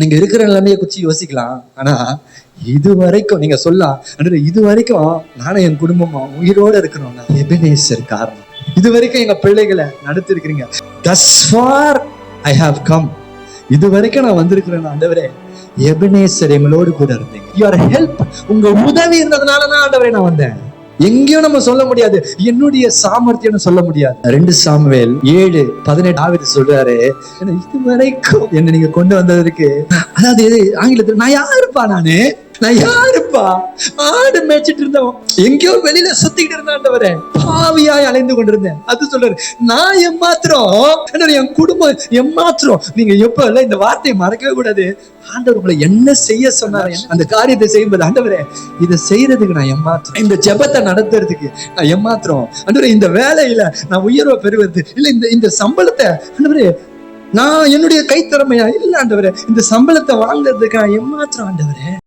நீங்க இருக்கிற நிலைமையை குறிச்சு யோசிக்கலாம். ஆனா இது வரைக்கும் நீங்க சொல்லலாம், இது வரைக்கும் நானும் என் குடும்பமும் உயிரோட இருக்கிறோம். எபெனேசர் காரணம். இது வரைக்கும் எங்க பிள்ளைகளை நடத்திருக்கிறீங்க. thus far I have come. இது வரைக்கும் நான் வந்திருக்கிறேன் ஆண்டவரே. எபெனேசர் எங்களோடு கூட இருந்தீங்க. யுவர் ஹெல்ப், உங்க உதவி இருந்ததுனாலதான் ஆண்டவரே நான் வந்தேன். எங்கேயும் நம்ம சொல்ல முடியாது, என்னுடைய சாமர்த்தியம் சொல்ல முடியாது. 2 சாமுவேல் 7:18 தாவீது சொல்றாரு, இது வரைக்கும் என்ன நீங்க கொண்டு வந்ததற்கு, அதாவது ஆங்கிலத்தில் நான் யாருப்பா, நான் யாருப்பா, ஆடு மேய்ச்சிட்டு இருந்தவன், எங்கேயோ வெளியில சுத்திக்கிட்டு இருந்தாண்டவரே, பாவியாய் அலைந்து கொண்டிருந்தேன். அது சொல்றாரு, நான் எம்மாத்திரம், என் குடும்பம் எம்மாத்திரம். நீங்க எப்ப இல்ல இந்த வார்த்தையை மறக்கவே கூடாது. ஆண்டவர் உங்களை என்ன செய்ய சொன்னாரு, அந்த காரியத்தை செய்யும்போது, ஆண்டவரே இதை செய்யறதுக்கு நான் எம்மாத்திரம், இந்த ஜெபத்தை நடத்துறதுக்கு நான் எம்மாத்திரம், ஆண்டவரே இந்த வேலையில நான் உயர்வை பெறுவது இல்ல, இந்த சம்பளத்தை ஆண்டவரே நான் என்னுடைய கைத்திறமையா இல்ல ஆண்டவரே, இந்த சம்பளத்தை வாங்குறதுக்கு நான் எம்மாத்திரம் ஆண்டவரே.